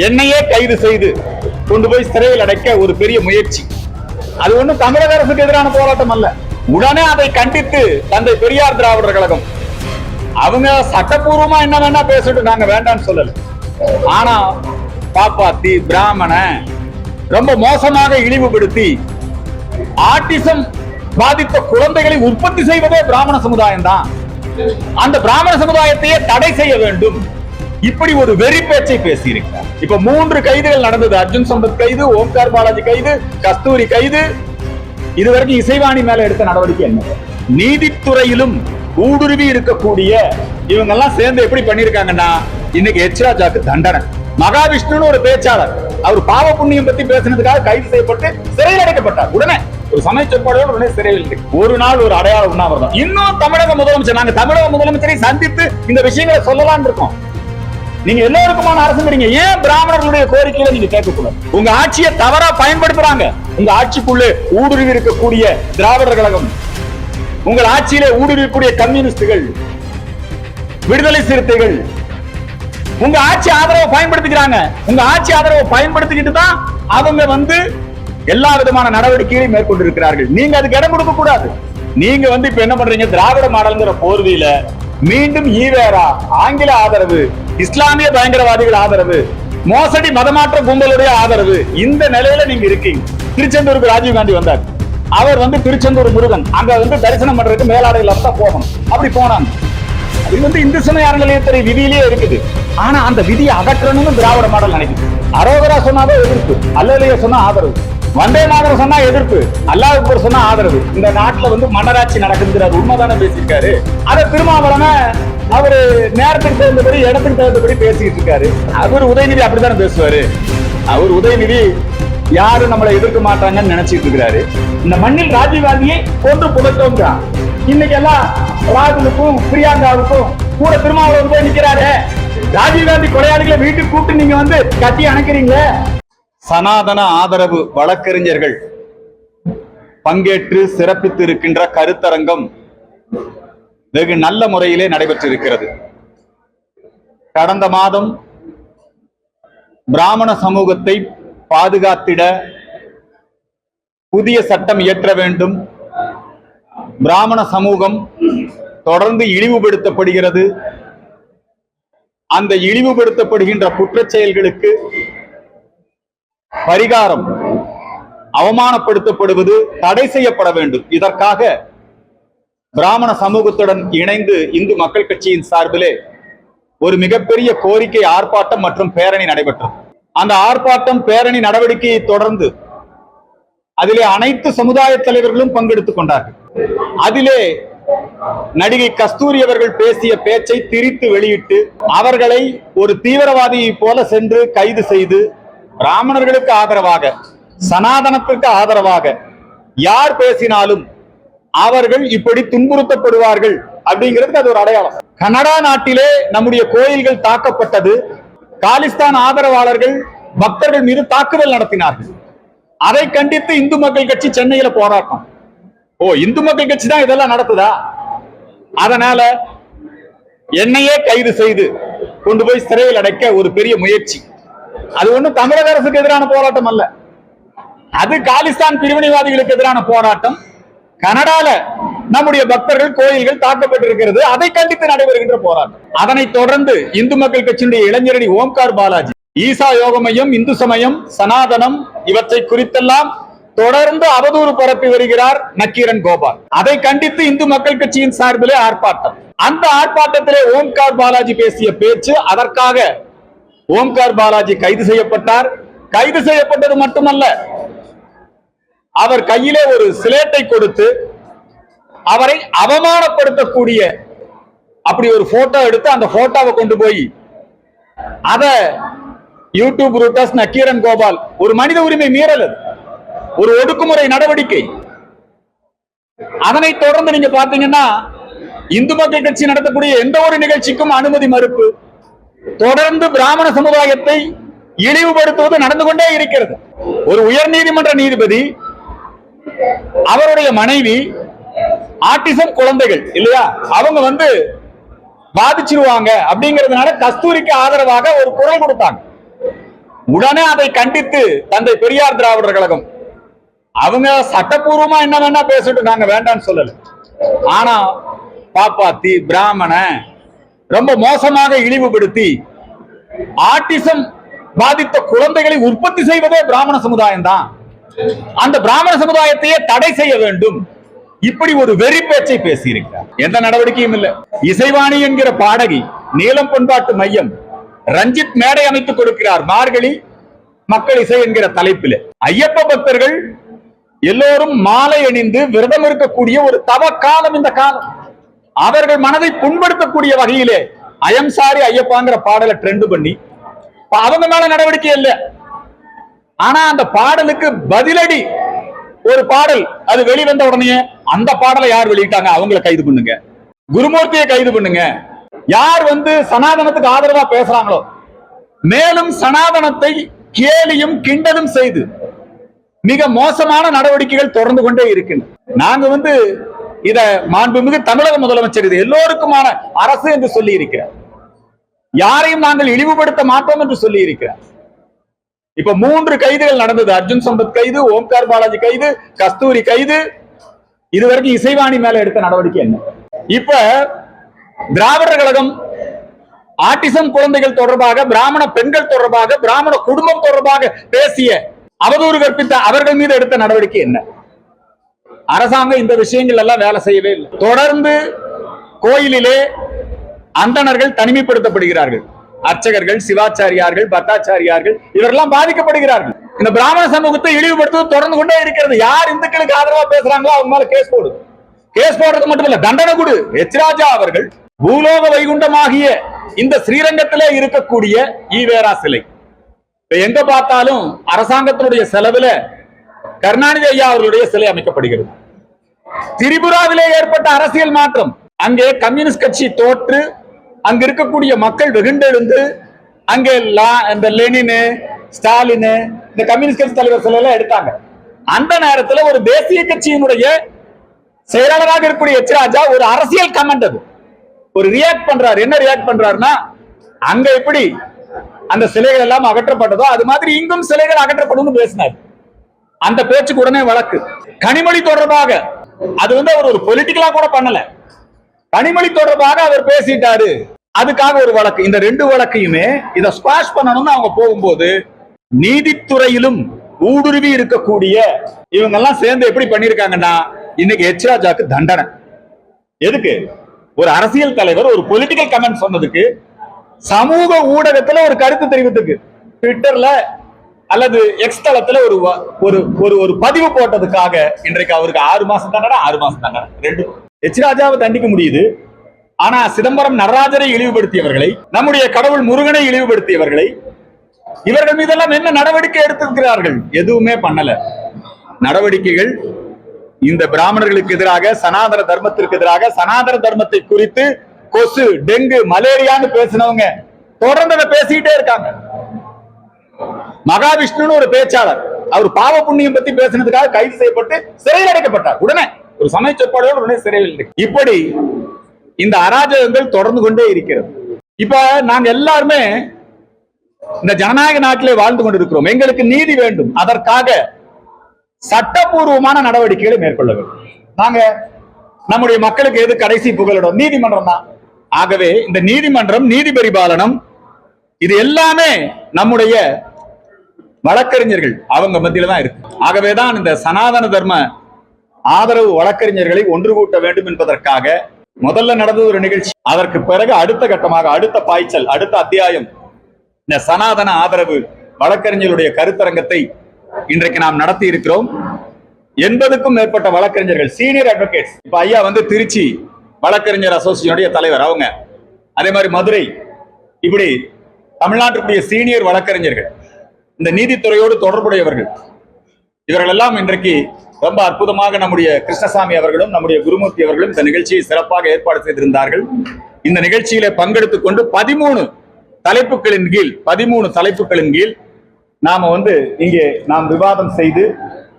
என்னையே கைது செய்து கொண்டு போய் சிறையில் அடைக்க ஒரு பெரிய முயற்சி. அது ஒண்ணும் தமிழக அரசுக்கு எதிரான போராட்டம் அல்ல. உடனே அதை கண்டித்து தந்தை பெரியார் திராவிடர் கழகம் அவங்க சட்டப்பூர்வமா என்ன வேணா பேசிட்டு நாங்க வேண்டாம்னு சொல்லல. ஆனா பாப்பாத்தி பிராமண ரொம்ப மோசமாக இழிவுபடுத்தி ஆட்டிசம் பாதித்த குழந்தைகளை உற்பத்தி செய்வதே பிராமண சமுதாயம் தான். அந்த பிராமண சமுதாயத்தையே தடை செய்ய வேண்டும், இப்படி ஒரு வெறி பேச்சை பேசியிருக்கிறார். இப்ப 3 கைதுகள் நடந்தது. அர்ஜுன் சம்பத் கைது, ஓம்கார் பாலாஜி கைது, கஸ்தூரி கைது. இதுவரைக்கும் இசைவாணி மேல எடுத்த நடவடிக்கை என்ன? நீதித்துறையிலும் ஊடுருவி இருக்கக்கூடிய இவங்க எல்லாம் சேர்ந்து எப்படி பண்ணிருக்காங்கன்னா, இன்னைக்கு எச் ராஜாக்கு தண்டனை. மகாவிஷ்ணுன்னு ஒரு பேச்சாளர், அவர் பாவ புண்ணியம் பத்தி பேசினதுக்காக கைது செய்யப்பட்டு சிறையில் அடைக்கப்பட்டார். உடனே ஒரு சமய சொற்பாடோடு உடனே சிறையில் ஒரு நாள் ஒரு அடையாள உண்ணாவிரதம். இன்னும் தமிழக முதலமைச்சர், நாங்க தமிழக முதலமைச்சரை சந்தித்து இந்த விஷயங்களை சொல்லலாம்னு இருக்கோம். நீங்க எல்லோருக்குமான அரசுங்கிறீங்க, ஏன் பிராமணர்களுடைய கோரிக்கையில நீங்க கேட்கக்கூடாது? உங்க ஆட்சியை தவறா பயன்படுத்துறாங்க. உங்க ஆட்சிக்குள்ளே ஊடுருவி இருக்கக்கூடிய திராவிடர் கழகம், உங்கள் ஆட்சியிலே ஊடுருவக்கூடிய கம்யூனிஸ்டுகள், விடுதலை சிறுத்தைகள் உங்க ஆட்சி ஆதரவை பயன்படுத்திக்கிறாங்க. உங்க ஆட்சி ஆதரவை பயன்படுத்திக்கிட்டு தான் அவங்க எல்லா விதமான நடவடிக்கைகளையும் மேற்கொண்டிருக்கிறார்கள். நீங்க அதுக்கு இடம் கொடுக்க கூடாது. நீங்க இப்ப என்ன பண்றீங்க? திராவிட மாடல்ங்கிற போர்வையில மீண்டும் ஈவேரா, ஆங்கில ஆதரவு, இஸ்லாமிய பயங்கரவாதிகள் ஆதரவு, மோசடி மதமாற்ற கும்பலுடைய ஆதரவு, இந்த நிலையில நீங்க இருக்கீங்க. திருச்செந்தூருக்கு ராஜீவ்காந்தி வந்தார். அவர் திருச்செந்தூர் முருகன் அங்க தரிசனம் பண்றதுக்கு மேலாடையில தான் போகணும். அப்படி போனாங்க. இது இந்து சமய அறநிலையத்துறை விதியிலேயே இருக்குது. ஆனா அந்த விதியை அகற்றணும்னு திராவிட மாடல் நினைக்குது. அரோகரா சொன்னாவே எதிர்ப்பு, அல்லலையா சொன்னா ஆதரவு, வந்தே மாதரம் சொன்னா எதிர்ப்பு, அல்லாஹ் சொன்னா ஆதரவு. இந்த நாட்டுல மன்னராட்சி நடக்குதுங்கிறார், உண்மைதானே பேசியிருக்காரு. அதை திருமாவளவன அவரு நேரத்துக்கு தகுந்தபடி இடத்துக்கு தகுந்தபடி பேசிட்டு இருக்காரு. அவர் உதயநிதி அப்படித்தானே பேசுவாரு. அவர் உதயநிதி யாரும் நம்மளை எதிர்க்க மாட்டாங்கன்னு நினைச்சிட்டு இருக்கிறாரு. இந்த மண்ணில் ராஜீவ்காந்தியை கொன்று புதைத்தோம். இன்னைக்கு எல்லாம் ராகுலுக்கும் பிரியாங்காவுக்கும் கூட திருமாவளவன் போய் நிக்கிறாரு. ராஜீவ்காந்தி கொலையாளிகளை வீட்டுக்கு கூப்பிட்டு நீங்க கட்டி அணைக்கிறீங்களே. சனாதன ஆதரவு வழக்கறிஞர்கள் பங்கேற்று சிறப்பித்து இருக்கின்ற கருத்தரங்கம் வெகு நல்ல முறையிலே நடைபெற்றிருக்கிறது. கடந்த மாதம் பிராமண சமூகத்தை பாதுகாத்திட புதிய சட்டம் இயற்ற வேண்டும், பிராமண சமூகம் தொடர்ந்து இழிவுபடுத்தப்படுகிறது, அந்த இழிவுபடுத்தப்படுகின்ற குற்றச் செயல்களுக்கு பரிகாரம், அவமானப்படுத்தப்படுவது தடை செய்யப்பட வேண்டும். இதற்காக பிராமண சமூகத்துடன் இணைந்து இந்து மக்கள் கட்சியின் சார்பிலே ஒரு மிகப்பெரிய கோரிக்கை ஆர்ப்பாட்டம் மற்றும் பேரணி நடைபெற்றது. அந்த ஆர்ப்பாட்டம் பேரணி நடவடிக்கையை தொடர்ந்து அதிலே அனைத்து சமுதாய தலைவர்களும் பங்கெடுத்துக் கொண்டார்கள். அதிலே நடிகை கஸ்தூரி அவர்கள் பேசிய பேச்சை திரித்து வெளியிட்டு அவர்களை ஒரு தீவிரவாதியை போல சென்று கைது செய்து பிராமணர்களுக்கு ஆதரவாக, சனாதனத்திற்கு ஆதரவாக யார் பேசினாலும் அவர்கள் இப்படி துன்புறுத்தப்படுவார்கள் அப்படிங்கிறதுக்கு அது ஒரு அடையாளம். கனடா நாட்டிலே நம்முடைய கோயில்கள் தாக்கப்பட்டது. காலிஸ்தான் ஆதரவாளர்கள் பக்தர்கள் மீது தாக்குதல் நடத்தினார்கள். அதை கண்டித்து இந்து மக்கள் கட்சி சென்னையில போராட்டம். இந்து மக்கள் கட்சி தான் இதெல்லாம் நடத்துதா? அதனால என்னையே கைது செய்து கொண்டு போய் சிறையில் அடைக்க ஒரு பெரிய முயற்சி. அது ஒண்ணும் தமிழக அரசுக்கு எதிரான போராட்டம் அல்ல. அது காலிஸ்தான் பிரிவினைவாதிகளுக்கு எதிரான போராட்டம். கனடால நம்முடைய பக்தர்கள், கோயில்கள் தாக்கப்பட்டிருக்கிறது. அதை கண்டித்து நடைபெறுகின்ற போராட்டம். அதனைத் தொடர்ந்து இந்து மக்கள் கட்சியினுடைய இளைஞரணி ஓம்கார் பாலாஜி ஈசா யோக மையம், இந்து சமயம், சனாதனம் இவற்றை குறித்தெல்லாம் தொடர்ந்து அவதூறு பரப்பி வருகிறார் நக்கீரன் கோபால். அதை கண்டித்து இந்து மக்கள் கட்சியின் சார்பிலே ஆர்ப்பாட்டம். அந்த ஆர்ப்பாட்டத்திலே ஓம்கார் பாலாஜி பேசிய பேச்சு, அதற்காக ஓம்கார் பாலாஜி கைது செய்யப்பட்டார். கைது செய்யப்பட்டது மட்டுமல்ல, அவர் கையிலே ஒரு சிலேட்டை கொடுத்து அவரை அவமானப்படுத்தக்கூடிய அப்படி ஒரு போட்டோ எடுத்து அந்த போட்டோவை கொண்டு போய் அத யூடியூப் ரூட்டர்ஸ் நக்கீரன் கோபால் ஒரு மனித உரிமை மீறல், ஒரு ஒடுக்குமுறை நடவடிக்கை. அதனைத் தொடர்ந்து நீங்க பாத்தீங்கன்னா இந்து மக்கள் கட்சி நடத்தக்கூடிய எந்த ஒரு நிகழ்ச்சிக்கும் அனுமதி மறுப்பு, தொடர்ந்து பிராமண சமுதாயத்தை இழிவுபடுத்துவது நடந்து கொண்டே இருக்கிறது. ஒரு உயர் நீதிமன்ற நீதிபதி அவருடைய மனைவி ஆட்டிசம் குழந்தைகள் இல்லையா, அவங்க பாதிச்சிருவாங்க அப்படிங்கிறதுனால கஸ்தூரிக்கு ஆதரவாக ஒரு குரல் கொடுத்தாங்க. உடனே அதை கண்டித்து தந்தை பெரியார் திராவிடர் கழகம் அவங்க சட்டப்பூர்வமா என்ன வேணா பேசிட்டு நாங்க வேண்டாம்னு சொல்லல. ஆனா பாப்பாத்தி பிராமண ரொம்ப மோசமாக இழிவுபடுத்தி ஆட்டிசம் பாதித்த குழந்தைகளை உற்பத்தி செய்வதே பிராமண சமுதாயம் தான். அந்த பிராமண சமுதாயத்தையே தடை செய்ய வேண்டும், இப்படி ஒரு வெறி பேச்சை பேசியிருக்கிறார். எந்த நடவடிக்கையும் இல்லை. இசைவாணி என்கிற பாடகி நீலம் பண்பாட்டு மையம் ரஞ்சித் மேடை அமைத்துக் கொடுக்கிறார், மார்கழி மக்கள் இசை என்கிற தலைப்பில். ஐயப்ப பக்தர்கள் எல்லோரும் மாலை அணிந்து விரதம் இருக்கக்கூடிய ஒரு தவ காலம் இந்த காலம். அவர்கள் மனதை புண்படுத்தக்கூடிய வகையிலே ஐயம் சாரி ஐயப்பாங்கிற பாடலை ட்ரெண்ட் பண்ணி அவங்க மேல நடவடிக்கை இல்லை. ஆனா அந்த பாடலுக்கு பதிலடி ஒரு பாடல் அது வெளிவந்த உடனே அந்த பாடலை யார் வெளியிட்டாங்க அவங்களை கைது பண்ணுங்க, குருமூர்த்தியை கைது பண்ணுங்க. யார் சனாதனத்துக்கு ஆதரவா பேசுறாங்களோ மேலும் சனாதனத்தை கேலியும் கிண்டலும் செய்து மிக மோசமான நடவடிக்கைகள் தொடர்ந்து கொண்டே இருக்கின்றன. நாங்க இத மாண்புமிகு தமிழக முதலமைச்சர் இது எல்லோருக்குமான அரசு என்று சொல்லி இருக்கிறார். யாரையும் நாங்கள் இழிவுபடுத்த மாட்டோம் என்று சொல்லி இருக்கிறார். இப்ப 3 கைதுகள் நடந்தது. அர்ஜுன் சம்பத் கைது, ஓம்கார் பாலாஜி கைது, கஸ்தூரி கைது. இதுவரைக்கும் இசைவாணி மேல எடுத்த நடவடிக்கை என்ன? இப்ப திராவிடர் கழகம் ஆட்டிசம் குழந்தைகள் தொடர்பாக, பிராமண பெண்கள் தொடர்பாக, பிராமண குடும்பம் தொடர்பாக பேசிய அவதூறு கற்பித்த அவர்கள் மீது எடுத்த நடவடிக்கை என்ன? அரசாங்கம் இந்த விஷயங்கள் எல்லாம் வேலை செய்யவே இல்லை. தொடர்ந்து கோயிலிலே அந்தணர்கள் தனிமைப்படுத்தப்படுகிறார்கள். அர்ச்சகர்கள், சிவாச்சாரியார்கள், பட்டாச்சாரியார்கள் இவரெல்லாம் பாதிக்கப்படுகிறார்கள். இந்த பிராமண சமூகத்தை இழிவுபடுத்துவது தொடர்ந்து கொண்டே இருக்கிறது. யார் இந்துக்களுக்கு ஆதரவா பேசுறாங்களோ அவங்க மேல கேஸ் போடு. கேஸ் போடுறது மட்டுமல்ல, தண்டனை கொடு. எச் ராஜா அவர்கள் பூலோக வைகுண்டமாகிய இந்த ஸ்ரீரங்கத்திலே இருக்கக்கூடிய ஈவேரா சிலை எங்க பார்த்தாலும் அரசாங்கத்தினுடைய செலவுல கருணாநிதி ஐயா அவர்களுடைய சிலை அமைக்கப்படுகிறது. திரிபுராவிலே ஏற்பட்ட அரசியல் மாற்றம், அங்கே கம்யூனிஸ்ட் கட்சி தோற்று அங்க இருக்கக்கூடிய மக்கள் வெகுண்டெழுந்து அங்கே இந்த லெனின், ஸ்டாலின், இந்த கம்யூனிஸ்ட் கட்சி தலைவர் சிலை எல்லாம் எடுத்தாங்க. அந்த நேரத்தில் ஒரு தேசிய கட்சியினுடைய செயலாளராக இருக்கக்கூடிய எச் ராஜா ஒரு அரசியல் கமெண்ட் அது ஒரு ரியாக்ட் பண்றாரு. என்ன ரியாக்ட் பண்றாருன்னா, அங்க எப்படி அந்த சிலைகள் எல்லாம் அகற்றப்பட்டதோ அது மாதிரி இங்கும் சிலைகள் அகற்றப்படும் பேசினார். அந்த பேச்சுக்கு உடனே வழக்கு. கனிமொழி தொடர்பாக அது அவர் ஒரு பொலிட்டிக்கலா கூட பண்ணல, கனிமொழி தொடர்பாக அவர் பேசிட்டாரு, அதுக்காக ஒரு வழக்கு. இந்த 2 வழக்கையுமே இதை ஸ்குவாஷ் பண்ணணும்னு அவங்க போகும்போது நீதித்துறையிலும் ஊடுருவி இருக்கக்கூடிய இவங்க எல்லாம் சேர்ந்து எப்படி பண்ணிருக்காங்கன்னா, இன்னைக்கு எச் ராஜாக்கு தண்டனை. எதுக்கு? ஒரு அரசியல் தலைவர் ஒரு பொலிட்டிக்கல் கமெண்ட் சொன்னதுக்கு, சமூக ஊடகத்துல ஒரு கருத்து தெரிவித்துக்கு, ட்விட்டர்ல அல்லது எக்ஸ் தளத்துல ஒரு பதிவு போட்டதுக்காக இன்றைக்கு அவருக்கு 6 மாசம் தண்டனை, 6 மாசம் தண்டனை. 2 எச் ராஜாவை தண்டிக்க முடியுது. ஆனா சிதம்பரம் நடராஜரை இழிவுபடுத்தியவர்களை, நம்முடைய கடவுள் முருகனை இழிவுபடுத்தியவர்களை, இவர்கள் மீதெல்லாம் என்ன நடவடிக்கை எடுத்திருக்கிறார்கள்? எதுவுமே பண்ணல. நடவடிக்கைகள் இந்த பிராமணர்களுக்கு எதிராக, சனாதன தர்மத்திற்கு எதிராக, சனாதன தர்மத்தை குறித்து கொசு, டெங்கு, மலேரியான்னு பேசினவங்க தொடர்ந்து அதை பேசிக்கிட்டே இருக்காங்க. மகாவிஷ்ணுன்னு ஒரு பேச்சாளர், அவர் பாவ புண்ணியம் பத்தி பேசினதுக்காக கைது செய்யப்பட்டு சிறையில் அடைக்கப்பட்டார். உடனே ஒரு சமய சொற்பாடுகள் உடனே சிறையில். இப்படி இந்த அராஜகங்கள் தொடர்ந்து கொண்டே இருக்கிறது. இப்ப நாங்க எல்லாருமே இந்த ஜனநாயக நாட்டிலே வாழ்ந்து கொண்டிருக்கிறோம். எங்களுக்கு நீதி வேண்டும். அதற்காக சட்டபூர்வமான நடவடிக்கைகளை மேற்கொள்ள வேண்டும். நாங்க நம்முடைய மக்களுக்கு எது கடைசி புகலிடம்? நீதிமன்றம் தான். ஆகவே இந்த நீதிமன்றம், நீதி பரிபாலனம், இது எல்லாமே நம்முடைய வழக்கறிஞர்கள் அவங்க மத்தியில தான் இருக்கு. ஆகவேதான் இந்த சனாதன தர்ம ஆதரவு வழக்கறிஞர்களை ஒன்று கூட்ட வேண்டும் என்பதற்காக முதல்ல நடந்தது ஒரு நிகழ்ச்சி. அதற்கு பிறகு அடுத்த கட்டமாக, அடுத்த பாய்ச்சல், அடுத்த அத்தியாயம் இந்த சனாதன ஆதரவு வழக்கறிஞர்களுடைய கருத்தரங்கத்தை இன்றைக்கு நாம் நடத்தி இருக்கிறோம். 80க்கும் மேற்பட்ட வழக்கறிஞர்கள், சீனியர் அட்வொகேட்ஸ். இப்ப ஐயா திருச்சி வழக்கறிஞர் அசோசியேஷனுடைய தலைவர் அவங்க, அதே மாதிரி மதுரை, இப்படி தமிழ்நாட்டுடைய சீனியர் வழக்கறிஞர்கள், இந்த நீதித்துறையோடு தொடர்புடையவர்கள், இவர்கள் எல்லாம் இன்றைக்கு ரொம்ப அற்புதமாக நம்முடைய கிருஷ்ணசாமி அவர்களும் நம்முடைய குருமூர்த்தி அவர்களும் இந்த நிகழ்ச்சியை சிறப்பாக ஏற்பாடு செய்திருந்தார்கள். இந்த நிகழ்ச்சியில பங்கெடுத்துக் கொண்டு 13 தலைப்புகளின் கீழ் நாம இங்கே நாம் விவாதம் செய்து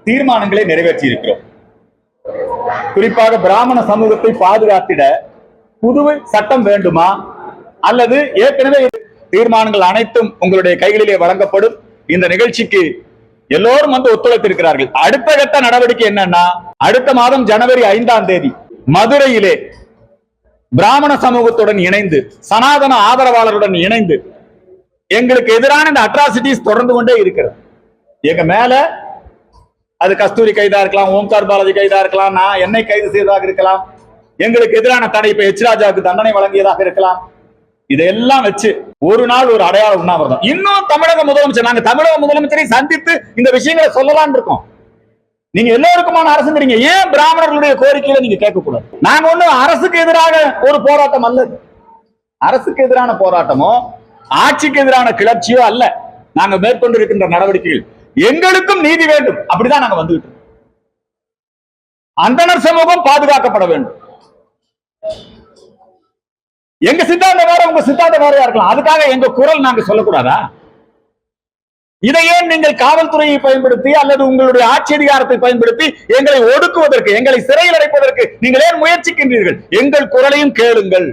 தீர்மானங்களை நிறைவேற்றி இருக்கிறோம். குறிப்பாக பிராமண சமூகத்தை பாதுகாத்திட புதுவை சட்டம் வேண்டுமா, அல்லது ஏற்கனவே தீர்மானங்கள் அனைத்தும் உங்களுடைய கைகளிலே வழங்கப்படும். இந்த நிகழ்ச்சிக்கு எல்லோரும் வந்து ஒத்துழைத்திருக்கிறார்கள். அடுத்த கட்ட நடவடிக்கை என்னன்னா, அடுத்த மாதம் ஜனவரி 5ஆம் தேதி மதுரையிலே பிராமண சமூகத்துடன் இணைந்து, சனாதன ஆதரவாளருடன் இணைந்து எங்களுக்கு எதிரான இந்த அட்ராசிட்டிஸ் தொடர்ந்து கொண்டே இருக்கிறது. எங்க மேல அது கஸ்தூரி கைதா இருக்கலாம், ஓம்கார் பாலாஜி கைதா இருக்கலாம், நான் என்னை கைது செய்ததாக இருக்கலாம், எங்களுக்கு எதிரான தடை இப்ப எச் ராஜாவுக்கு தண்டனை வழங்கியதாக இருக்கலாம். இதெல்லாம் வச்சு ஒரு நாள் ஒரு அடையாள உண்ணாவிரதம். இன்னும் தமிழக முதலமைச்சர், நாங்க தமிழக முதலமைச்சரை சந்தித்து இந்த விஷயங்களை சொல்லலாம்னு இருக்கோம். நீங்க எல்லோருக்குமான அரசுங்கிறீங்க, ஏன் பிராமணர்களுடைய கோரிக்கையில நீங்க கேட்கக்கூடாது? நாங்க ஒண்ணு அரசுக்கு எதிராக ஒரு போராட்டம் அல்ல, அரசுக்கு எதிரான போராட்டமோ ஆட்சிக்கு எதிரான கிளர்ச்சியோ அல்ல. நாங்க மேற்கொண்டிருக்கின்ற நடவடிக்கைகள் எங்களுக்கும் நீதி வேண்டும், அப்படிதான் நாங்க வந்துகிட்டு இருக்கோம். அந்தனர் சமூகம் பாதுகாக்கப்பட வேண்டும். எங்க சித்தாந்த வேற, உங்க சித்தாந்த வேறையா இருக்கலாம், அதுக்காக எங்க குரல் நாங்க சொல்லக்கூடாதா? இதை ஏன் நீங்கள் காவல்துறையை பயன்படுத்தி அல்லது உங்களுடைய ஆட்சி அதிகாரத்தை பயன்படுத்தி எங்களை ஒடுக்குவதற்கு, எங்களை சிறையில் அடைப்பதற்கு நீங்கள் ஏன் முயற்சிக்கின்றீர்கள்? எங்கள் குரலையும் கேளுங்கள்.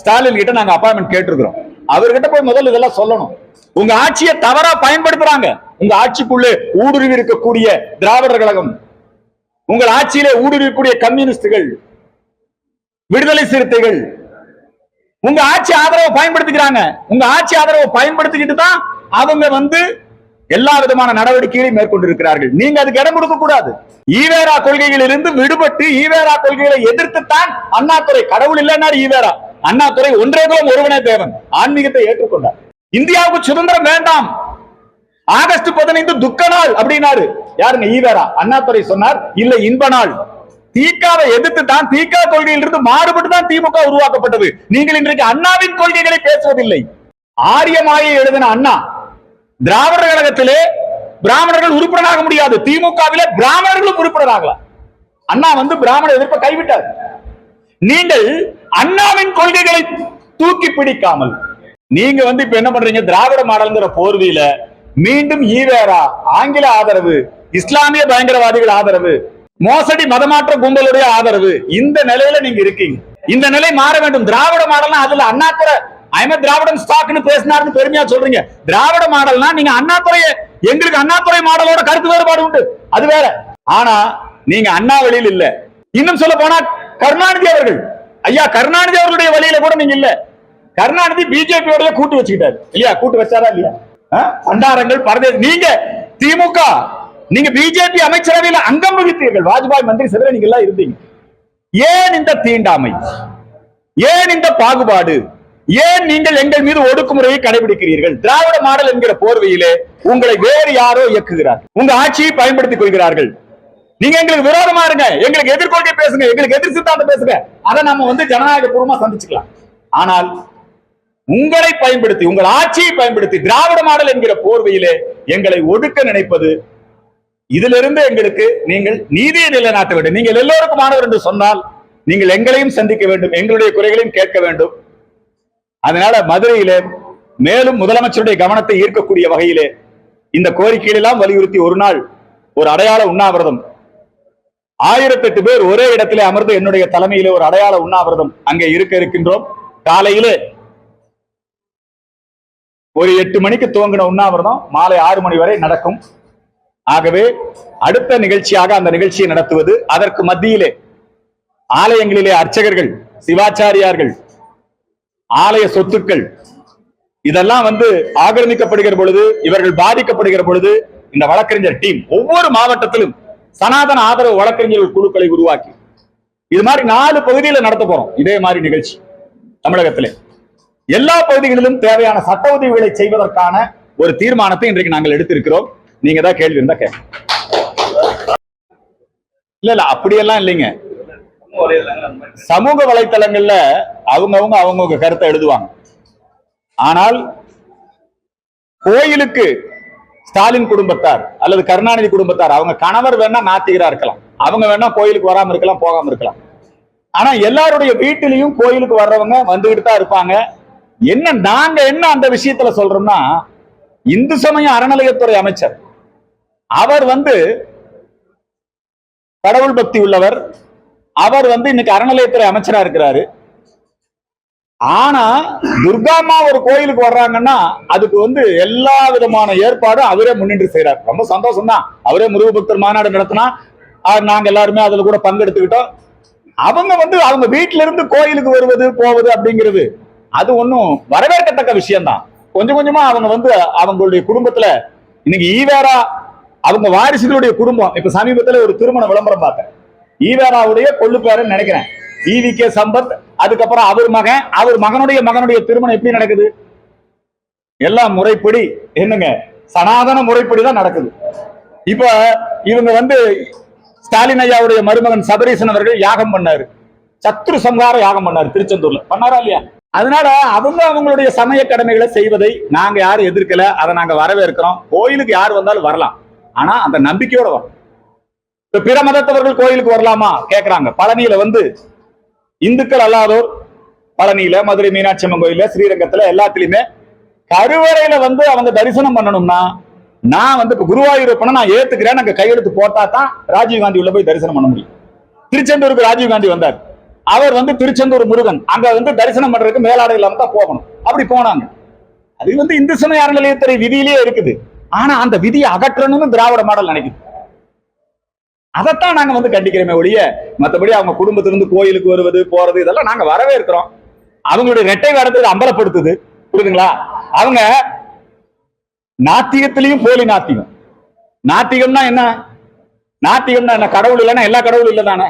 ஸ்டாலின் கிட்ட நாங்க அப்பாயின்மெண்ட் கேட்டிருக்கிறோம், அவர்கிட்ட போய் முதல்ல இதெல்லாம் சொல்லணும். உங்க ஆட்சியை தவறா பயன்படுத்துறாங்க. உங்க ஆட்சிக்குள்ளே ஊடுருவி இருக்கக்கூடிய திராவிடர் கழகம், உங்கள் ஆட்சியிலே ஊடுருவக்கூடிய கம்யூனிஸ்டுகள், விடுதலை சிறுத்தைகள் உங்க ஆட்சி ஆதரவை பயன்படுத்திக்கிறாங்க. உங்க ஆட்சி ஆதரவை பயன்படுத்திக்கிட்டு தான் அவங்க வந்து எல்லா விதமான நடவடிக்கைகளையும் மேற்கொண்டிருக்கிறார்கள். நீங்க அதுக்கு இடம் கொடுக்க கூடாது. ஈவேரா கொள்கைகளில் இருந்து விடுபட்டு ஈவேரா கொள்கைகளை எதிர்த்துத்தான் அண்ணாதுரை, கடவுள் இல்லைன்னாரு ஈவேரா, அண்ணாதுரை ஒன்றே குலம் ஒருவனே தேவன் ஆன்மீகத்தை ஏற்றுக்கொண்டார். இந்தியாவுக்கு சுதந்திரம் வேண்டாம், ஆகஸ்ட் 15 துக்க நாள் அப்படின்னாரு. யாருங்க? ஈவேரா. அண்ணாதுரை சொன்னார் இல்ல இன்ப நாள். தீக்காவை எதிர்த்து தான், தீக்கா கொள்கையில் இருந்து மாறுபட்டு தான் திமுக உருவாக்கப்பட்டது. நீங்கள் இன்றைக்கு அண்ணாவின் கொள்கைகளை பேசுவதில்லை. ஆரியமாயை எழுதின அண்ணா திராவிடர் கழகத்திலே பிராமணர்கள் உறுப்பினராக முடியாது, திமுகவிலே பிராமணர்களும் உறுப்பினராகலாம். அண்ணா வந்து பிராமண எதிர்ப்பை கைவிட்டார். நீங்கள் அண்ணாவின் கொள்கைகளை தூக்கி பிடிக்காமல் நீங்க வந்து இப்ப என்ன பண்றீங்க? திராவிட மாடல்ங்கிற போர்வையில மீண்டும் ஈவேரா, ஆங்கில ஆதரவு, இஸ்லாமிய பயங்கரவாதிகள் ஆதரவு, மோசடி மதமாற்ற கும்பலுடைய ஆதரவு, இந்த நிலையில நீங்க இருக்கீங்க. இந்த நிலை மாற வேண்டும். திராவிட மாடல்னா அதுல அண்ணாதுரை திராவிடன் ஸ்டாக்னு பேசினார்னு பெருமையா சொல்றீங்க. திராவிட மாடல்னா நீங்க அண்ணாதுரையை, எங்களுக்கு அண்ணாதுரை மாடலோட கருத்து வேறுபாடு உண்டு, அது வேற. ஆனா நீங்க அண்ணா வழியில் இல்ல. இன்னும் சொல்ல போனா கருணாநிதி அவர்கள், ஐயா கருணாநிதி அவர்களுடைய வழியில கூட நீங்க இல்ல. கருணாநிதி பிஜேபியோட கூட்டு வச்சுக்கிட்டாரு இல்லையா? கூட்டு வச்சாரா இல்லையா? பண்டாரங்கள் பரதேசி. நீங்க திமுக, நீங்க பிஜேபி அமைச்சரவையில் அங்கம் வகித்தீர்கள். வாஜ்பாய் மந்திரி சபையில நீங்க எல்லாம் இருந்தீங்க. ஏன் இந்த தீண்டாமை? ஏன் இந்த பாகுபாடு? ஏன் நீங்கள் எங்கள் மீது ஒடுக்குமுறையை கடைபிடிக்கிறீர்கள்? திராவிட மாடல் என்கிற போர்வையிலே உங்களை வேறு யாரோ இயக்குகிறார், உங்க ஆட்சியை பயன்படுத்திக் கொள்கிறார்கள். நீங்க எங்களுக்கு விரோதமா இருங்க, எங்களுக்கு எதிர்கொள்கை பேசுங்க, எங்களுக்கு எதிர் சித்தாந்தம் பேசுங்க, அதை நம்ம வந்து ஜனநாயக பூர்வமா சந்திச்சுக்கலாம். ஆனால் உங்களை பயன்படுத்தி, உங்கள் ஆட்சியை பயன்படுத்தி திராவிட மாடல் என்கிற போர்வையிலே எங்களை ஒடுக்க நினைப்பது, இதிலிருந்து எங்களுக்கு நீங்கள் நீதியை நிலைநாட்ட வேண்டும். நீங்கள் எல்லோருக்கும் மாணவர் என்று சொன்னால் நீங்கள் எங்களையும் சந்திக்க வேண்டும், எங்களுடைய குறைகளையும் கேட்க வேண்டும். அதனால மதுரையிலே மேலும் முதலமைச்சருடைய கவனத்தை ஈர்க்கக்கூடிய வகையிலே இந்த கோரிக்கைகள் எல்லாம் வலியுறுத்தி ஒரு நாள் ஒரு அடையாள உண்ணாவிரதம், 1008 பேர் ஒரே இடத்திலே அமர்ந்து என்னுடைய தலைமையிலே ஒரு அடையாள உண்ணாவிரதம் அங்கே இருக்க இருக்கின்றோம். காலையிலே ஒரு 8 மணிக்கு துவங்கின உண்ணாவிரதம் மாலை 6 மணி வரை நடக்கும். ஆகவே அடுத்த நிகழ்ச்சியாக அந்த நிகழ்ச்சியை நடத்துவது, அதற்கு மத்தியிலே ஆலயங்களிலே அர்ச்சகர்கள், சிவாச்சாரியார்கள், ஆலய சொத்துக்கள் இதெல்லாம் வந்து ஆக்கிரமிக்கப்படுகிற பொழுது, இவர்கள் பாதிக்கப்படுகிற பொழுது இந்த வழக்கறிஞர் டீம் ஒவ்வொரு மாவட்டத்திலும் சனாதன ஆதரவு வழக்கறிஞர்கள் குழுக்களை உருவாக்கி இது மாதிரி 4 பகுதியில நடத்த போறோம். இதே மாதிரி நிகழ்ச்சி தமிழகத்திலே எல்லா பகுதிகளிலும் தேவையான சட்ட உதவிகளை செய்வதற்கான ஒரு தீர்மானத்தை இன்றைக்கு நாங்கள் எடுத்திருக்கிறோம். நீங்க தான் கேள்வி இருந்தா கேட்க. இல்ல அப்படியெல்லாம் இல்லைங்க. சமூக வலைத்தளங்கள்ல அவங்கவுங்க கருத்தை எழுதுவாங்க. ஆனால் கோயிலுக்கு ஸ்டாலின் குடும்பத்தார் அல்லது கருணாநிதி குடும்பத்தார், அவங்க கணவர் வேணா நாத்திகரா இருக்கலாம், அவங்க வேணா கோயிலுக்கு வராம இருக்கலாம், போகாம இருக்கலாம். ஆனா எல்லாருடைய வீட்டிலையும் கோயிலுக்கு வர்றவங்க வந்துகிட்டு தான் இருப்பாங்க. நாங்க என்ன அந்த விஷயத்துல சொல்றோம்னா, இந்து சமய அறநிலையத்துறை அமைச்சர் அவர் வந்து கடவுள் பக்தி உள்ளவர், அவர் வந்து இன்னைக்கு அறநிலையத்துறை அமைச்சரா இருக்கிறாரு. ஆனா துர்காம்மா ஒரு கோயிலுக்கு வர்றாங்கன்னா அதுக்கு வந்து எல்லா விதமான ஏற்பாடும் அவரே முன்னின்று செய்யறாரு. ரொம்ப சந்தோஷம் தான். அவரே முருக பக்தர் மாநாடு நடத்தினா நாங்க எல்லாருமே அதுல கூட பங்கெடுத்துக்கிட்டோம். அவங்க வந்து அவங்க வீட்டுல இருந்து கோயிலுக்கு வருவது போவது அப்படிங்கிறது அது ஒன்னும் வரவேற்கத்தக்க விஷயம்தான். கொஞ்சம் கொஞ்சமா அவங்க வந்து அவங்களுடைய குடும்பத்துல இன்னைக்கு ஈவேரா அவங்க வாரிசுகளுடைய குடும்பம் இப்ப சமீபத்துல ஒரு திருமண விளம்பரம் பார்த்தேன். ஈவேராவுடைய கொள்ளு பேருன்னு நினைக்கிறேன், ஈவி.கே. சம்பத். அதுக்கப்புறம் அவர் மகனுடைய திருமணம் எப்படி நடக்குது? எல்லாம் முறைப்படி, என்னங்க சனாதன முறைப்படி தான் நடக்குது. இப்ப இவங்க வந்து ஸ்டாலின் ஐயாவுடைய மருமகன் சபரீசன் அவர்கள் யாகம் பண்ணாரு, சத்ரு சம்ஹார யாகம் பண்ணாரு திருச்செந்தூர்ல, பண்ணாரா இல்லையா? அதனால அவங்களுடைய சமய கடமைகளை செய்வதை நாங்க யாரும் எதிர்க்கல, அதை நாங்க வரவேற்கிறோம். கோயிலுக்கு யார் வந்தாலும் வரலாம், ஆனா அந்த நம்பிக்கையோட வரும். பிற மதத்தவர்கள் கோயிலுக்கு வரலாமா கேக்குறாங்க. பழனியில வந்து இந்துக்கள் அல்லாதோர் பழனியில, மதுரை மீனாட்சி அம்மன் கோயில, ஸ்ரீரங்கத்துல எல்லாத்திலுமே கருவறையில வந்து அவங்க தரிசனம் பண்ணணும்னா நான் வந்து இப்ப குருவாயூரப்பனை நான் ஏத்துக்கிறேன், நாங்க கையெழுத்து போட்டா தான் ராஜீவ்காந்தி உள்ள போய் தரிசனம் பண்ண முடியும். திருச்செந்தூருக்கு ராஜீவ்காந்தி வந்தார், அவர் வந்து திருச்செந்தூர் முருகன் அங்க வந்து தரிசனம் பண்றதுக்கு மேலாடை இல்லாம தான் போகணும். அப்படி போனாங்க. அது வந்து இந்து சமய அறநிலையத்துறை விதியிலேயே இருக்குது. ஆனா அந்த விதியை அகற்றணும்னு திராவிட மாடல் நினைக்குது. அதைத்தான் நாங்க வந்து கண்டிக்கிறோமே ஒழிய மற்றபடி அவங்க குடும்பத்திலிருந்து கோயிலுக்கு வருவது போறது இதெல்லாம் நாங்க வரவேற்கிறோம். அவங்களுடைய இரட்டை வேடத்தை அம்பலப்படுத்துது, புரியுதுங்களா? அவங்க நாத்திகத்திலையும் போலி நாத்திகம். நாத்திகம்னா என்ன? நாத்திகம்னா என்ன? கடவுள் இல்லைன்னா எல்லா கடவுளும் இல்லை தானே.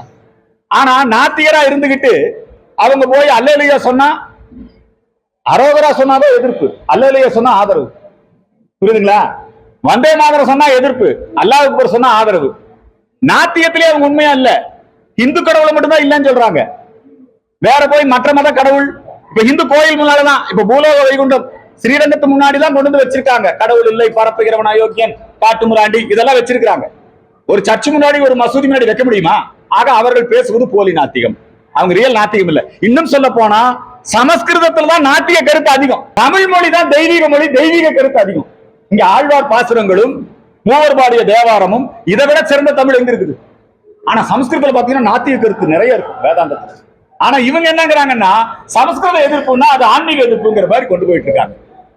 ஆனா நாத்திகரா இருந்துகிட்டு அவங்க போய் அல்லேலூயா சொன்னா, அரோகரா சொன்னாதான் எதிர்ப்பு, அல்லேலூயா சொன்னா ஆதரவு, புரியுதுங்களா? வந்தே மாதரம் சொன்னா எதிர்ப்பு, அல்லாஹ் அக்பர் சொன்னா ஆதரவு. நாத்தியத்திலே அவங்க உண்மையா இல்ல, இந்து கடவுளை மட்டும்தான் இல்லைன்னு சொல்றாங்க. வேற போய் மற்ற மத கடவுள் இப்ப இந்து கோயில் முன்னாலதான், இப்ப பூலோக வைகுண்டம் ஸ்ரீரங்கத்து முன்னாடிதான் கொண்டு வந்து வச்சிருக்காங்க. கடவுள் இல்லை, பரப்புகிறவன் அயோக்கியன், காட்டு முராண்டி இதெல்லாம் வச்சிருக்காங்க. ஒரு சர்ச்சு முன்னாடி ஒரு மசூதி முன்னாடி வைக்க முடியுமா? ஆக அவர்கள் பேசுவது போலி நாத்திகம், அவங்க ரியல் நாத்திகம் இல்ல. இன்னும் சொல்ல போனா சமஸ்கிருதத்துல தான் நாத்திக கருத்து அதிகம், தமிழ் மொழி தான் தெய்வீக மொழி, தெய்வீக கருத்து அதிகம். இங்க ஆழ்வார் பாசுரங்களும் மூவர் பாடிய தேவாரமும் இதை விட சிறந்த தமிழ் எங்க இருக்குது? ஆனா சமஸ்கிருதத்துல பாத்தீங்கன்னா நாத்திக கருத்து நிறைய இருக்கும் வேதாந்தத்துல. ஆனா இவங்க என்னங்கிறாங்கன்னா சமஸ்கிருத எதிர்ப்புன்னா அது ஆன்மீக எதிர்ப்புங்கிற மாதிரி கொண்டு போயிட்டு இருக்காங்க.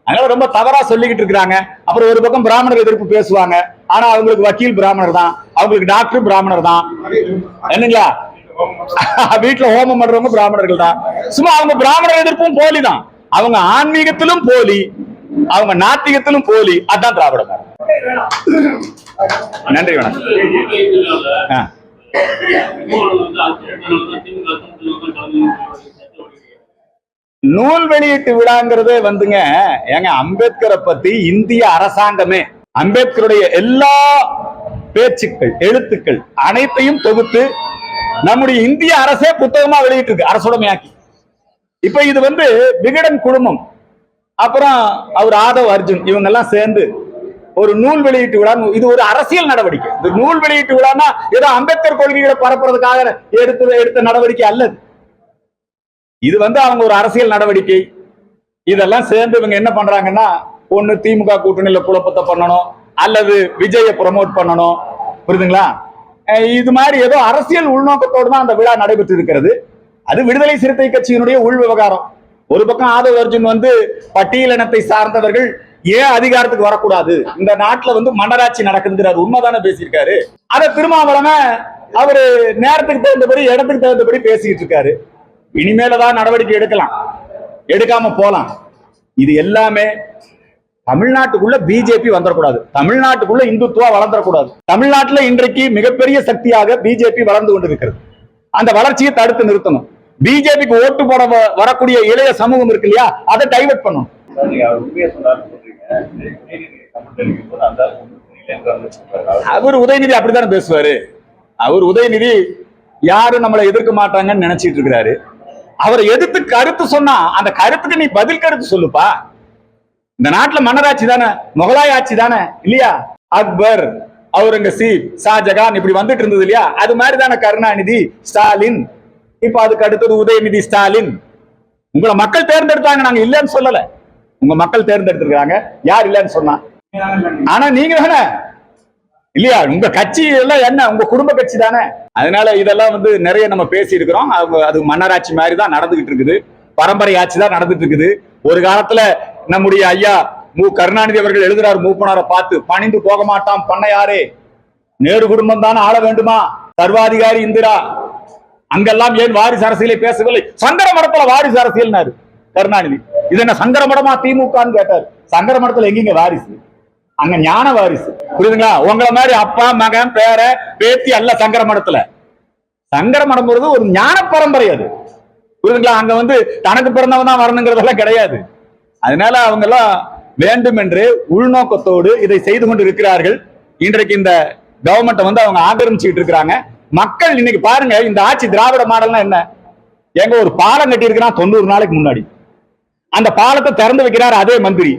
அதனால ரொம்ப தவறா சொல்லிக்கிட்டு இருக்காங்க. அப்புறம் ஒரு பக்கம் பிராமணர் எதிர்ப்பு பேசுவாங்க, ஆனா அவங்களுக்கு வக்கீல் பிராமணர் தான், அவங்களுக்கு டாக்டர் பிராமணர் தான், என்னங்களா? வீட்டுல ஹோமம் பண்றவங்க பிராமணர்கள் தான். சும்மா அவங்க பிராமணர் எதிர்ப்பும் போலி தான், அவங்க ஆன்மீகத்திலும் போலி, அவங்க நாத்திகத்திலும் போலி. அதான் திராவிடம். நன்றி, வணக்கம். நூல் வெளியீட்டு விழாங்கிறதே வந்துங்க, ஏங்க அம்பேத்கரை பத்தி இந்திய அரசாங்கமே அம்பேத்கருடைய எல்லா பேச்சுக்கள் எழுத்துக்கள் அனைத்தையும் தொகுத்து நம்முடைய இந்திய அரசே புத்தகமா வெளியிட்டு இருக்கு, அரசுடைமையாக்கி. இப்ப இது வந்து விகடன் குழுமம், அப்புறம் அவர் ஆதவ் அர்ஜுன் இவங்க எல்லாம் சேர்ந்து ஒரு நூல் வெளியீட்டு விழா. இது ஒரு அரசியல் நடவடிக்கை. இந்த நூல் வெளியீட்டு விழான்னா ஏதோ அம்பேத்கர் கொள்கைகளை பரப்புறதுக்காக எடுத்த நடவடிக்கை அல்லது. இது வந்து அவங்க ஒரு அரசியல் நடவடிக்கை. இதெல்லாம் சேர்ந்து இவங்க என்ன பண்றாங்கன்னா, ஒண்ணு திமுக கூட்டணியில குழப்பத்தை பண்ணணும், அல்லது விஜயை ப்ரமோட் பண்ணணும், புரியுதுங்களா? இது மாதிரி ஏதோ அரசியல் உள்நோக்கத்தோடு தான் அந்த விழா நடைபெற்று இருக்கிறது. அது விடுதலை சிறுத்தை கட்சியினுடைய உள் விவகாரம். ஒரு பக்கம் ஆதவ் அர்ஜுன் வந்து பட்டியலினத்தை சார்ந்தவர்கள் ஏன் அதிகாரத்துக்கு வரக்கூடாது, இந்த நாட்டுல வந்து மன்னராட்சி நடக்குதுங்கிறார், உண்மைதானே பேசியிருக்காரு. அதை திருமாவளவன் அவரு நேரத்துக்கு தகுந்தபடி இடத்துக்கு தகுந்தபடி பேசிக்கிட்டு இருக்காரு. இனிமேலதான் நடவடிக்கை எடுக்கலாம், எடுக்காம போலாம். இது எல்லாமே தமிழ்நாட்டுக்குள்ள பிஜேபி வந்துடக்கூடாது, தமிழ்நாட்டுக்குள்ள இந்துத்துவா வளர்ந்துடக்கூடாது. தமிழ்நாட்டுல இன்றைக்கு மிகப்பெரிய சக்தியாக பிஜேபி வளர்ந்து கொண்டிருக்கிறது. அந்த வளர்ச்சியை தடுத்து நிறுத்தணும். பிஜேபிக்கு ஓட்டு போட வரக்கூடிய இளைய சமூகம் இருக்கு இல்லையா, அதை டைவர்ட் பண்ணணும். அவர் உதயநிதி அப்படித்தானே பேசுவாரு. அவர் உதயநிதி யாரும் நம்மளை எதிர்க்க மாட்டாங்கன்னு நினைச்சிட்டு இருக்கிறாரு. அவரை எதிர்த்து கருத்து சொன்னா அந்த கருத்துக்கு நீ பதில் கருத்து சொல்லுப்பா. இந்த நாட்டுல மன்னராட்சி தானே, முகலாய ஆட்சி தானே இல்லையா? அக்பர், அவுரங்கசீப், ஷாஜகான் இப்படி வந்துட்டு இருந்தது இல்லையா? அது மாதிரி தானே கருணாநிதி, ஸ்டாலின், இப்ப அதுக்கு அடுத்தது உதயநிதி ஸ்டாலின். உங்களை மக்கள் தேர்ந்தெடுத்தாங்க, நாங்க இல்லைன்னு சொல்லல. உங்க மக்கள் தேர்ந்தெடுத்திருக்காங்க, யார் இல்லைன்னு சொன்னா? ஆனா நீங்க தானே இல்லையா? உங்க கட்சி எல்லாம் என்ன, உங்க குடும்ப கட்சி தானே. அதனால இதெல்லாம் வந்து நிறைய நம்ம பேசி இருக்கிறோம். அது மன்னராட்சி மாதிரி தான் நடந்துகிட்டு இருக்குது. பரம்பரை ஆட்சி தான் நடந்துட்டு இருக்குது. ஒரு காலத்துல நம்முடைய ஐயா கருணாநிதி அவர்கள் எழுதுறாரு மூப்பனாரை பார்த்து, பணிந்து போக மாட்டான் பண்ணையாரே, நேரு குடும்பம் தான் ஆள வேண்டுமா, சர்வாதிகாரி இந்திரா, அங்கெல்லாம் ஏன் வாரிசு அரசியலை பேசவில்லை, சங்கர மடத்துல வாரிசு அரசியல் கருணாநிதி. இது என்ன சங்கர மடமா திமுகன்னு கேட்டார். சங்கர மடத்துல எங்கீங்க வாரிசு, அங்க ஞான வாரிசு. புரியுதுங்களா? உங்களை மாதிரி அப்பா மகன் பேர பேத்தி அல்ல சங்கர மடத்துல. சங்கர மடம் ஒரு ஞான பரம்பரை அது. புரியுதுங்களா? அங்க தனக்கு பிறந்தவன் தான் வரணுங்கிறதெல்லாம் கிடையாது. அதனால அவங்க எல்லாம் வேண்டும் என்று உள்நோக்கத்தோடு இதை செய்து கொண்டு இருக்கிறார்கள். இன்றைக்கு இந்த கவர்மெண்ட் அவங்க ஆக்கிரமிச்சுட்டு இருக்கிறாங்க. மக்கள் இன்னைக்கு பாருங்க, இந்த ஆட்சி திராவிட மாடல்னா என்ன? எங்க ஒரு பாலம் கட்டி இருக்கிறான் 90 நாளைக்கு முன்னாடி, அந்த பாலத்தை திறந்து வைக்கிறார் அதே மந்திரி.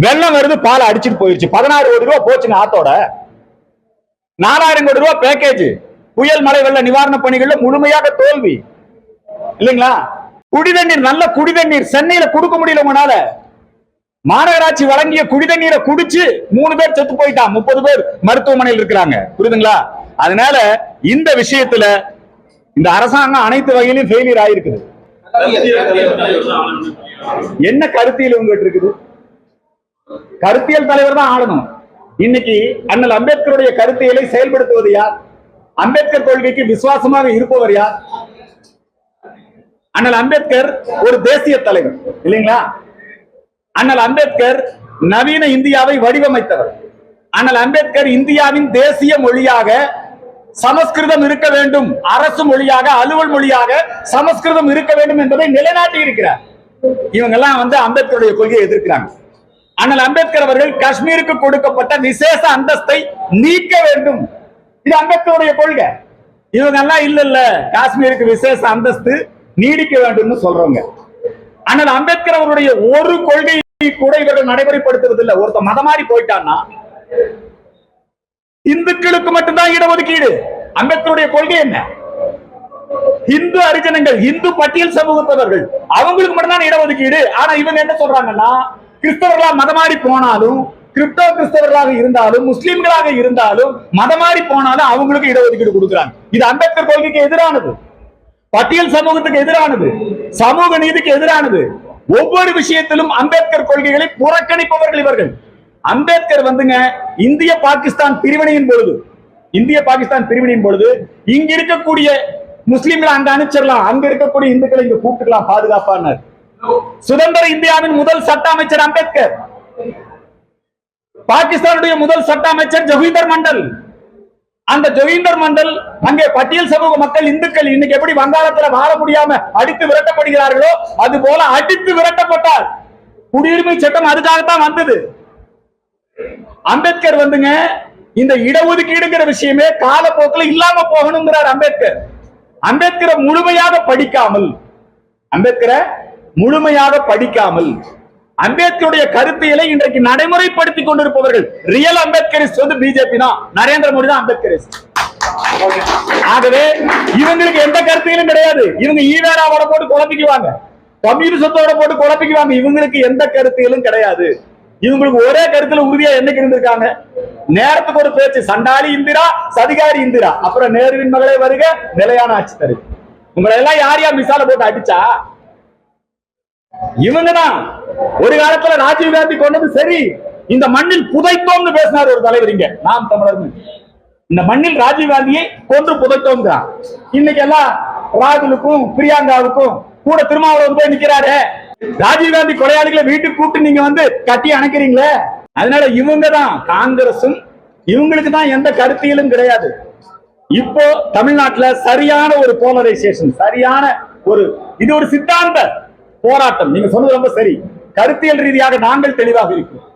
வெள்ளம் வருது, பாலம் அடிச்சுட்டு போயிருச்சு, 16 கோடி ரூபாய் போச்சுங்க ஆத்தோட. 4000 கோடி ரூபாய் பேக்கேஜ், புயல் மழை வெள்ள நிவாரண பணிகள்ல முழுமையாக தோல்வி இல்லைங்களா? குடிதண்ணீர், நல்ல குடிதண்ணீர் சென்னையில கொடுக்க முடியல உங்களால. மாநகராட்சி வழங்கிய குடிதண்ணீரை குடிச்சு 3 பேர் செத்து போயிட்டான், 30 பேர் மருத்துவமனையில் இருக்கிறாங்க. புரியுதுங்களா? அதனால இந்த விஷயத்துல இந்த அரசாங்கம் அனைத்து வகையிலும் ஃபெயிலியர் ஆயிருக்குது. என்ன கருத்தியல் உங்ககிட்ட இருக்குது? கருத்தியல் தலைவர் தான் ஆளணும். இன்னைக்கு அண்ணல் அம்பேத்கருடைய கருத்தியலை செயல்படுத்துவது யார்? அம்பேத்கர் கொள்கைக்கு விசுவாசமாக இருப்பவர் யார்? அண்ணல் அம்பேத்கர் ஒரு தேசிய தலைவர் இல்லைங்களா? அண்ணல் அம்பேத்கர் நவீன இந்தியாவை வடிவமைத்தவர். அண்ணல் அம்பேத்கர் இந்தியாவின் தேசிய மொழியாக சமஸ்கிருதம் இருக்க வேண்டும், அரசு மொழியாக அலுவல் மொழியாக சமஸ்கிருதம் இருக்க வேண்டும் என்பதை நிலைநாட்டி இருக்கிறார். இவங்க எல்லாம் அம்பேத்கருடைய கொள்கையை எதிர்க்கிறாங்க. அண்ணல் அம்பேத்கர் அவர்கள் காஷ்மீருக்கு கொடுக்கப்பட்ட விசேஷ அந்தஸ்தை நீக்க வேண்டும், இது அம்பேத்கருடைய கொள்கை. இவங்க எல்லாம் இல்ல காஷ்மீருக்கு விசேஷ அந்தஸ்து நீடிக்க வேண்டும் சொல்றவங்க. அண்ணல் அம்பேத்கர் அவருடைய ஒரு கொள்கை கூட இவர்கள் நடைமுறைப்படுத்துவது இல்லை. ஒருத்த மதம் மாறி போயிட்டான்னா இந்துக்களுக்கு மட்டும்தான் இடஒதுக்கீடு. அம்பேத்கருடைய கொள்கை என்ன? இந்து அரிஜனங்கள், இந்து பட்டியல் சமூகத்தவர்கள், அவங்களுக்கு மட்டும்தான் இடஒதுக்கீடு. ஆனா இவங்க என்ன சொல்றாங்கன்னா, கிறிஸ்தவர்களா மதமாறி போனாலும், கிறிஸ்தவ கிறிஸ்தவர்களாக இருந்தாலும், முஸ்லிம்களாக இருந்தாலும், மதமாறி போனாலும் அவங்களுக்கு இடஒதுக்கீடு கொடுக்கிறாங்க. இது அம்பேத்கர் கொள்கைக்கு எதிரானது, பட்டியல் சமூகத்துக்கு எதிரானது, சமூக நீதிக்கு எதிரானது. ஒவ்வொரு விஷயத்திலும் அம்பேத்கர் கொள்கைகளை புறக்கணிப்பவர்கள் இவர்கள். அம்பேத்கர் இந்திய பாகிஸ்தான் பிரிவினையின் பொழுது இங்க இருக்கக்கூடிய முஸ்லிம்களை அங்க அனுப்பிச்சிடலாம், அங்க இருக்கக்கூடிய இந்துக்களை இங்க கூப்பிட்டுக்கலாம் பாதுகாப்பான. சுதந்திர இந்தியாவின் முதல் சட்ட அமைச்சர் அம்பேத்கர். பாகிஸ்தானுடைய முதல் சட்ட அமைச்சர் ஜொகிந்தர் மண்டல். அந்த ஜொகிந்தர் மண்டல் அங்கே பட்டியல் சமூக மக்கள் இந்துக்கள் இன்னைக்கு எப்படி வங்காளத்துல வாழ முடியாம அடித்து விரட்டப்படுகிறார்களோ அது போல அடித்து விரட்டப்பட்டார். குடியுரிமை சட்டம் அதுக்காகத்தான் வந்தது. அம்பேத்கர் இந்த இடஒதுக்கீடுங்கிற விஷயமே காலப்போக்கில் இல்லாம போகணுங்கிறார் அம்பேத்கர். அம்பேத்கரை முழுமையாக படிக்காமல் அம்பேத்கருடைய கருத்தியலை இன்றைக்கு நடைமுறைப்படுத்திக் கொண்டிருப்பவர்கள் ரியல் அம்பேத்கரிஸ்ட் பிஜேபி தான், நரேந்திர மோடி தான் அம்பேத்கரிஸ்ட். ஆகவே இவங்களுக்கு எந்த கருத்தியலும் கிடையாது. இவங்க ஈவேராவோட போட்டு குழப்பிக்குவாங்க, கம்யூனிசத்தோட போட்டு குழப்பிக்குவாங்க. இவங்களுக்கு எந்த கருத்தியலும் கிடையாது. இவங்களுக்கு ஒரே கருத்துல உறுதியா என்னைக்கு இருந்திருக்காங்க? நேரத்துக்கு ஒரு பேச்சு, சண்டாளி இந்திரா சதிகாரி இந்திரா, அப்புறம் நேருவின் மகளே வருக நிலையான ஆட்சி தரு. உங்களை எல்லாம் யார் யார் மிசால போட்டு அடிச்சா? இவங்கதான். ஒரு காலத்துல ராஜீவ் காந்தி கொண்டது சரி, இந்த மண்ணில் புதைத்தோம்னு பேசினார் ஒரு தலைவர் இங்க நாம் தமிழர். இந்த மண்ணில் ராஜீவ் காந்தியை கொன்று புதைத்தோம். இன்னைக்கு எல்லாம் ராகுலுக்கும் பிரியங்காவுக்கும் கூட திருமாவளவன் போய் நிக்கிறாரு. ராஜீவ் காந்தி கொலையாளிகளை வீட்டுக்கு கூப்பிட்டு நீங்க கட்டி அணைக்கிறீங்களே. அதனால இவங்க தான் காங்கிரசும், இவங்களுக்கு தான் எந்த கருத்தியலும் கிடையாது. இப்போ தமிழ்நாட்டுல சரியான ஒரு போலரைசேஷன், சரியான இது ஒரு சித்தாந்த போராட்டம். நீங்க சொன்னது ரொம்ப சரி. கருத்தியல் ரீதியாக நாங்கள் தெளிவாக இருக்கிறோம்.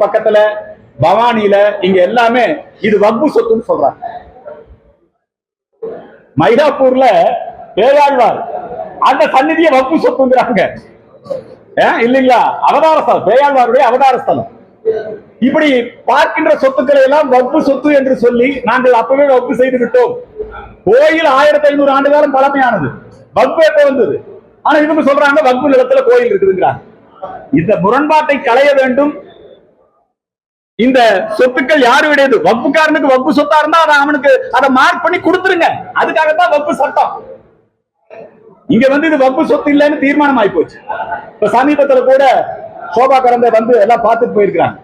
பக்கத்துல பவானியில இங்க எல்லாமே இது வக்பு சொத்துன்னு சொல்றாங்க. மயிலாப்பூர்ல பேயாழ்வார் அந்த சந்நிதியை வக்பு சொத்துங்கிறாங்க இல்லைங்களா? அவதார ஸ்தலம், பேயாழ்வாருடைய அவதார ஸ்தலம். இப்படி பார்க்கின்ற சொத்துக்களை எல்லாம் வக்பு சொத்து என்று சொல்லி நாங்கள் அப்பவே வக்பு செய்து விட்டோம். கோயில் 1500 ஆண்டு காலம் பழமையானது. வக்பு எப்ப வந்தது? ஆனா இவங்க சொல்றாங்க வக்பு நிலத்துல கோயில் இருக்குதுங்கிறாங்க. இந்த முரண்பாட்டை களைய வேண்டும். இந்த சொத்துக்கள் யாருடையது? வக்குக்காரனுக்கு வக்கு சொத்தா இருந்தா அதை அவனுக்கு அதை மார்க் பண்ணி கொடுத்துருங்க. அதுக்காகத்தான் வக்கு சட்டம். இங்க இது வக்கு சொத்து இல்லைன்னு தீர்மானம் ஆகி போச்சு. இப்ப சமீபத்துல கூட சோபா கரந்தை எல்லாம் பார்த்துட்டு போயிருக்கிறாங்க.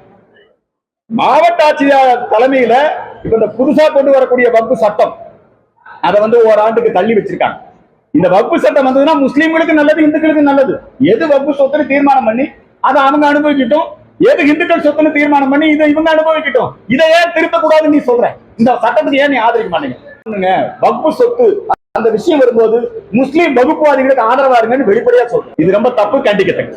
மாவட்ட ஆட்சியர் தலைமையில இப்ப இந்த புதுசா கொண்டு வரக்கூடிய வக்கு சட்டம் அதை ஓராண்டுக்கு தள்ளி வச்சிருக்காங்க. இந்த வக்கு சட்டம் வந்ததுன்னா முஸ்லீம்களுக்கு நல்லது, இந்துக்களுக்கு நல்லது. எது வக்கு சொத்துன்னு தீர்மானம் பண்ணி அதை அவங்க அனுபவிக்கிட்டோம், எது இந்துக்கள் சொத்துன்னு தீர்மானம் பண்ணி இதை இவங்க அனுபவிக்கிட்டோம். இதை ஏன் திருத்த கூடாதுன்னு நீ சொல்ற? இந்த சட்டத்துக்கு ஏன் நீ ஆதரிக்க மாட்டீங்க? வக்கு சொத்து அந்த விஷயம் வரும்போது முஸ்லீம் வகுப்புவாதிகளுக்கு ஆதரவா இருங்கன்னு வெளிப்படையா சொல்றேன். இது ரொம்ப தப்பு, கண்டிக்கத்தக்க.